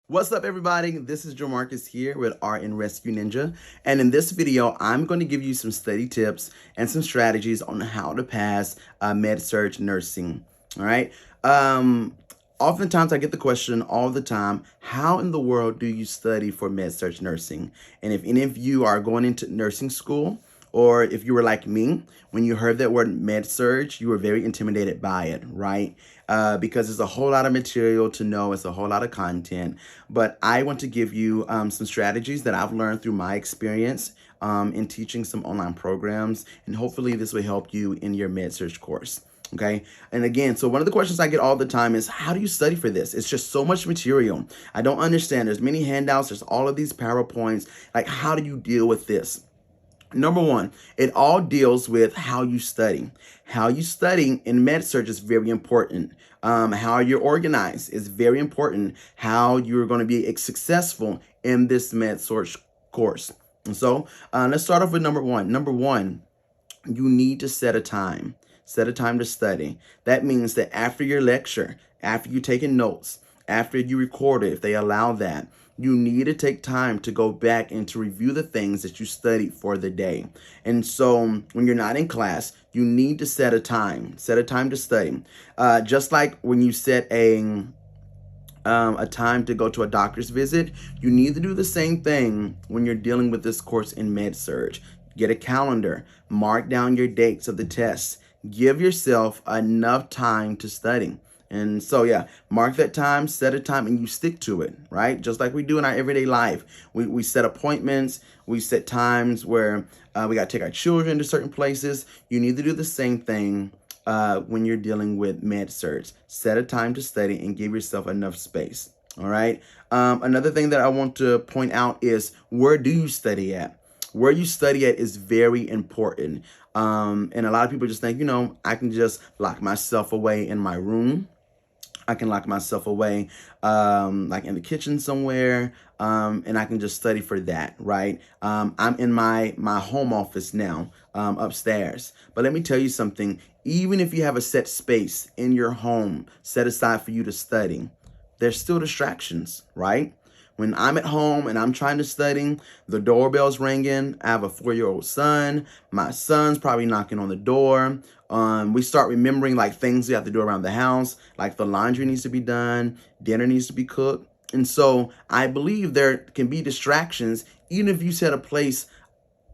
What's up, everybody? This is Jamarcus here with Art and Rescue Ninja. And in this video, I'm going to give you some study tips and some strategies on how to pass med-surg nursing. All right. Oftentimes I get the question all the time, how in the world do you study for med-surg nursing? And if any of you are going into nursing school, or if you were like me, when you heard that word med-surg, you were very intimidated by it, right? Because it's a whole lot of material to know. It's a whole lot of content. But I want to give you some strategies that I've learned through my experience in teaching some online programs. And hopefully this will help you in your med-surg course. Okay. And again, so one of the questions I get all the time is, how do you study for this? It's just so much material. I don't understand. There's many handouts. There's all of these PowerPoints. Like, how do you deal with this? Number one, it all deals with how you study. How you study in med-surg is very important. How you're organized is very important. How you're going to be successful in this med-surg course. And so let's start off with number one. Number one, you need to set a time. Set a time to study. That means that after your lecture, after you're taking notes, after you record it, if they allow that, you need to take time to go back and to review the things that you studied for the day. And so when you're not in class, you need to set a time to study. Just like when you set a time to go to a doctor's visit, you need to do the same thing when you're dealing with this course in med-surg. Get a calendar, mark down your dates of the tests, give yourself enough time to study. And so, yeah, mark that time, set a time, and you stick to it, right? Just like we do in our everyday life. We set appointments, we set times where we got to take our children to certain places. You need to do the same thing when you're dealing with med-surg. Set a time to study and give yourself enough space, all right? Another thing that I want to point out is, where do you study at? Where you study at is very important. And a lot of people just think, I can just lock myself away in my room. I can lock myself away like in the kitchen somewhere, and I can just study for that, right? I'm in my home office now, upstairs. But let me tell you something. Even if you have a set space in your home set aside for you to study, there's still distractions, right? When I'm at home and I'm trying to study, the doorbell's ringing. I have a 4-year-old son. My son's probably knocking on the door. We start remembering like things we have to do around the house, like the laundry needs to be done, dinner needs to be cooked. And so I believe there can be distractions, even if you set a place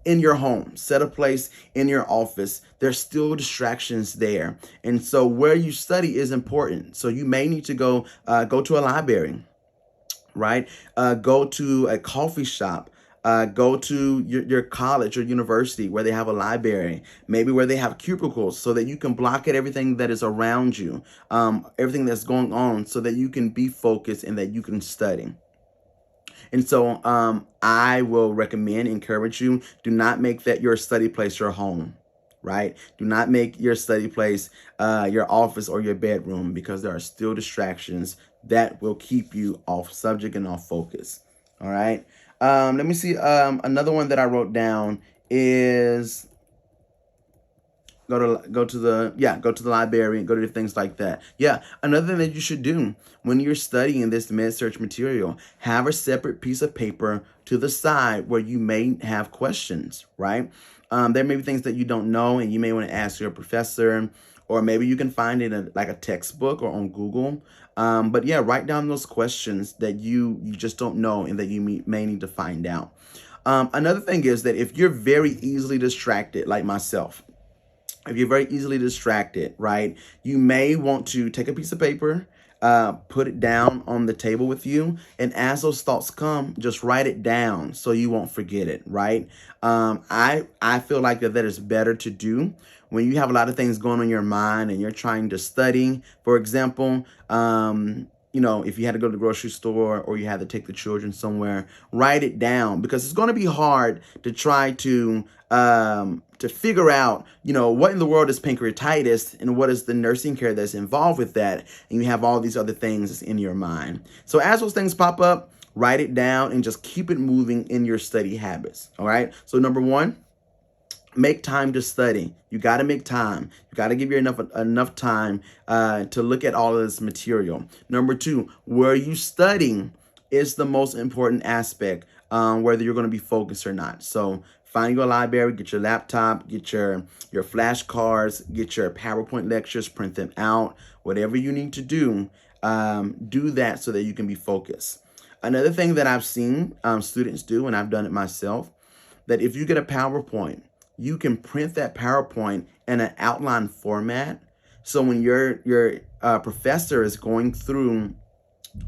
in your home, set a place in your office, there's still distractions there. And so where you study is important. So you may need to go to a library, right? Go to a coffee shop. Go to your college or university where they have a library, maybe where they have cubicles, so that you can block out everything that is around you, everything that's going on, so that you can be focused and that you can study. And so I will encourage you, do not make that your study place your home, right? Do not make your study place your office or your bedroom, because there are still distractions that will keep you off subject and off focus. All right. Let me see. Another one that I wrote down is go to the library and go to things like that. Yeah, another thing that you should do when you're studying this med-surg material, have a separate piece of paper to the side where you may have questions, right? There may be things that you don't know and you may want to ask your professor, or maybe you can find it in like a textbook or on Google. But yeah, write down those questions that you just don't know and that you may need to find out. Another thing is that if you're very easily distracted, like myself, if you're very easily distracted, right, you may want to take a piece of paper, put it down on the table with you, and as those thoughts come, just write it down so you won't forget it, right? I feel like that is better to do when you have a lot of things going on in your mind and you're trying to study. For example, if you had to go to the grocery store or you had to take the children somewhere, write it down, because it's going to be hard to try to figure out, what in the world is pancreatitis and what is the nursing care that's involved with that. And you have all these other things in your mind. So as those things pop up, write it down and just keep it moving in your study habits. All right. So number one, make time to study. You got to make time. You got to give you enough time to look at all of this material. Number two, where you studying is the most important aspect, whether you're going to be focused or not. So find your library, get your laptop, get your flashcards, get your PowerPoint lectures, print them out, whatever you need to do that so that you can be focused. Another thing that I've seen students do, and I've done it myself, that if you get a PowerPoint, you can print that PowerPoint in an outline format. So when your professor is going through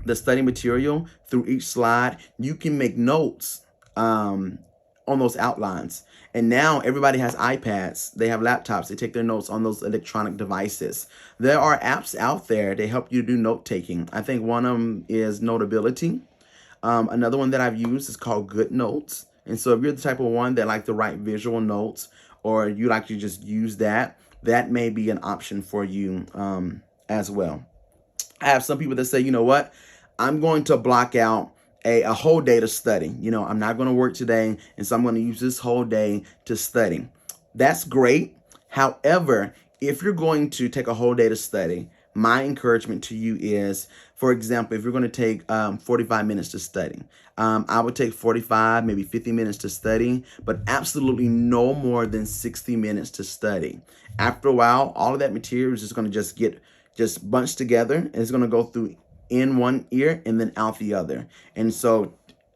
the study material through each slide, you can make notes on those outlines. And now everybody has iPads, they have laptops, they take their notes on those electronic devices. There are apps out there that help you do note taking. I think one of them is Notability. Another one that I've used is called GoodNotes. And so if you're the type of one that like to write visual notes, or you like to just use that may be an option for you as well. I have some people that say, you know what, I'm going to block out a whole day to study. You know, I'm not going to work today, and so I'm going to use this whole day to study. That's great. However, if you're going to take a whole day to study, my encouragement to you is, for example, if you're going to take 45 minutes to study, I would take 45, maybe 50 minutes to study, but absolutely no more than 60 minutes to study. After a while, all of that material is just going to get bunched together, and it's going to go through in one ear and then out the other. And so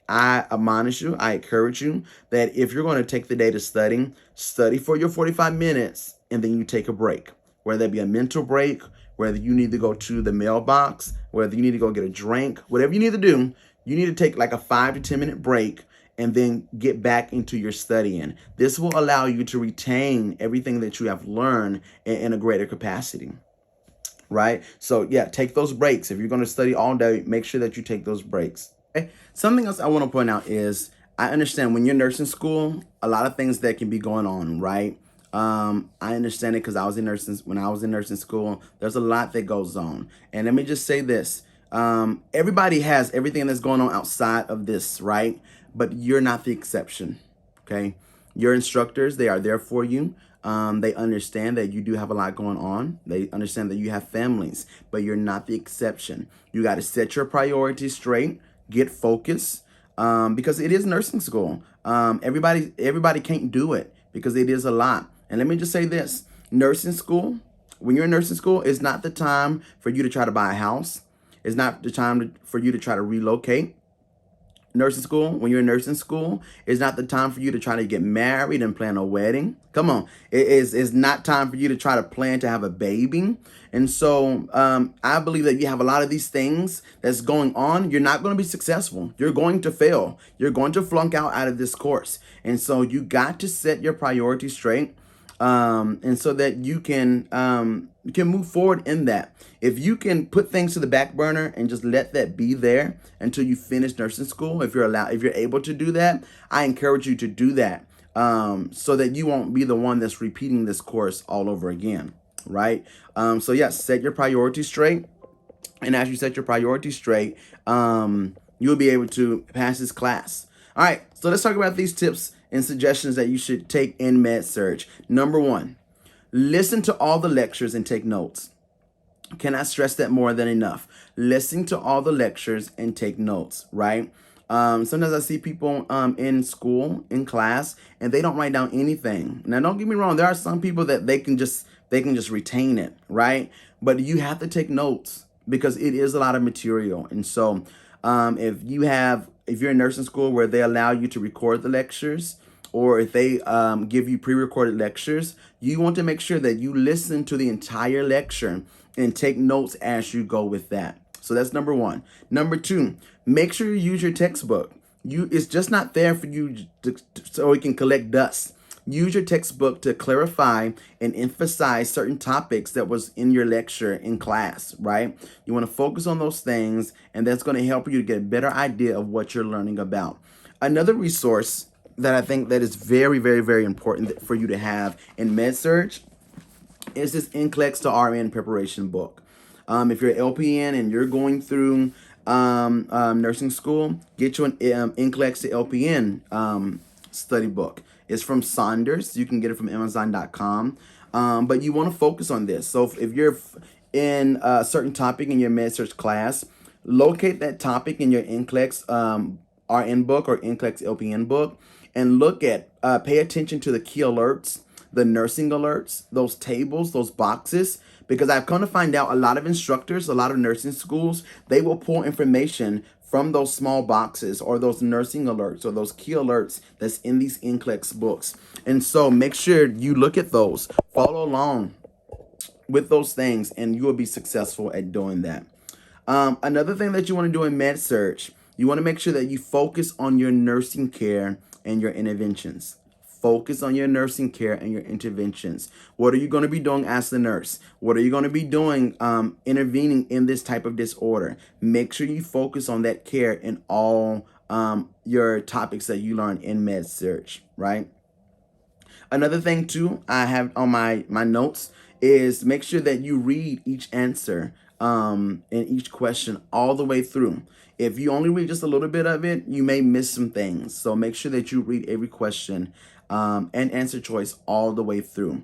I admonish you, I encourage you that if you're going to take the day to study for your 45 minutes, and then you take a break, whether it be a mental break, whether you need to go to the mailbox, whether you need to go get a drink, whatever you need to do, you need to take like a 5 to 10 minute break and then get back into your studying. This will allow you to retain everything that you have learned in a greater capacity, right? So yeah, take those breaks. If you're going to study all day, make sure that you take those breaks. Okay? Something else I want to point out is, I understand when you're in nursing school, a lot of things that can be going on, right? I understand it because when I was in nursing school, there's a lot that goes on. And let me just say this. Everybody has everything that's going on outside of this, right? But you're not the exception, okay? Your instructors, they are there for you. They understand that you do have a lot going on. They understand that you have families, but you're not the exception. You got to set your priorities straight, get focused, because it is nursing school. Everybody can't do it because it is a lot. And let me just say this, nursing school, when you're in nursing school, it's not the time for you to try to buy a house. It's not the time for you to try to relocate. Nursing school, when you're in nursing school, it's not the time for you to try to get married and plan a wedding. Come on. It's not time for you to try to plan to have a baby. And so I believe that you have a lot of these things that's going on. You're not going to be successful. You're going to fail. You're going to flunk out of this course. And so you got to set your priorities straight. And so that you can move forward in that. If you can put things to the back burner and just let that be there until you finish nursing school, if you're able to do that, I encourage you to do that, so that you won't be the one that's repeating this course all over again, right? So yeah, set your priorities straight. And as you set your priorities straight, you'll be able to pass this class. All right, so let's talk about these tips and suggestions that you should take in Med-Surg. Number 1, listen to all the lectures and take notes. Cannot stress that more than enough. Listen to all the lectures and take notes, right? Sometimes I see people in school, in class, and they don't write down anything. Now, don't get me wrong. There are some people that they can just retain it, right? But you have to take notes because it is a lot of material. And so if you're in nursing school where they allow you to record the lectures, or if they give you pre-recorded lectures, you want to make sure that you listen to the entire lecture and take notes as you go with that. So that's number 1. Number 2, make sure you use your textbook. It's just not there for you so it can collect dust. Use your textbook to clarify and emphasize certain topics that was in your lecture in class, right? You want to focus on those things, and that's going to help you to get a better idea of what you're learning about. Another resource that I think that is very, very, very important for you to have in Med-Surg is this NCLEX to RN preparation book. If you're an LPN and you're going through nursing school, get you an NCLEX to LPN study book. It's from Saunders. You can get it from Amazon.com. But you want to focus on this. So if you're in a certain topic in your Med-Surg class, locate that topic in your NCLEX RN book or NCLEX LPN book, and look at, pay attention to the key alerts, the nursing alerts, those tables, those boxes, because I've come to find out a lot of instructors, a lot of nursing schools, they will pull information from those small boxes or those nursing alerts or those key alerts that's in these NCLEX books. And so make sure you look at those, follow along with those things, and you will be successful at doing that. Another thing that you want to do in Med-Surg, you want to make sure that you focus on your nursing care and your interventions. Focus on your nursing care and your interventions. What are you going to be doing as the nurse? What are you going to be doing intervening in this type of disorder? Make sure you focus on that care in all your topics that you learn in Med-Surg, right? Another thing too I have on my notes is make sure that you read each answer and each question all the way through. If you only read just a little bit of it, you may miss some things. So make sure that you read every question and answer choice all the way through.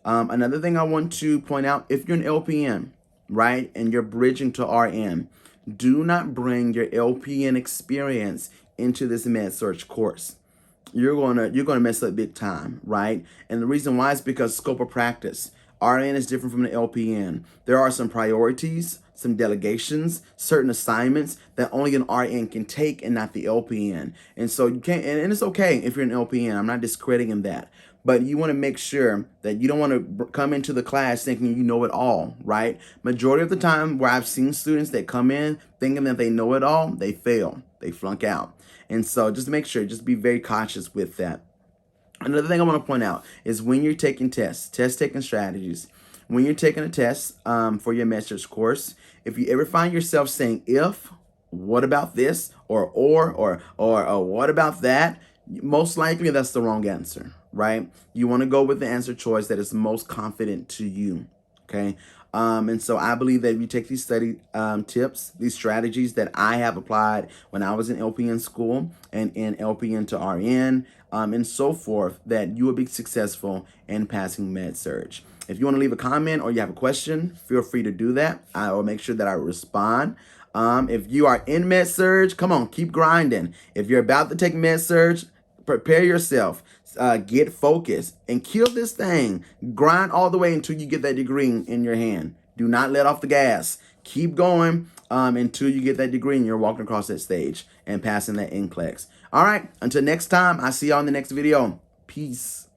Another thing I want to point out, if you're an LPN, right, and you're bridging to RN, do not bring your LPN experience into this Med-Surg course. You're gonna mess up big time, right? And the reason why is because scope of practice. RN is different from the LPN. There are some priorities, some delegations, certain assignments that only an RN can take and not the LPN. And so you can't, and it's okay if you're an LPN. I'm not discrediting that. But you want to make sure that you don't want to come into the class thinking you know it all, right? Majority of the time where I've seen students that come in thinking that they know it all, they fail, they flunk out. And so just make sure, just be very cautious with that. Another thing I want to point out is when you're taking tests, test taking strategies. When you're taking a test for your Med-Surg course, if you ever find yourself saying if, what about this, or what about that, most likely that's the wrong answer, right? You want to go with the answer choice that is most confident to you, okay? And so I believe that if you take these study tips, these strategies that I have applied when I was in LPN school and in LPN to RN and so forth, that you will be successful in passing Med-Surg. If you want to leave a comment or you have a question, feel free to do that. I will make sure that I respond. If you are in Med-Surg, come on, keep grinding. If you're about to take Med-Surg, prepare yourself, get focused, and kill this thing. Grind all the way until you get that degree in your hand. Do not let off the gas. Keep going until you get that degree and you're walking across that stage and passing that NCLEX. All right, until next time, I'll see y'all in the next video. Peace.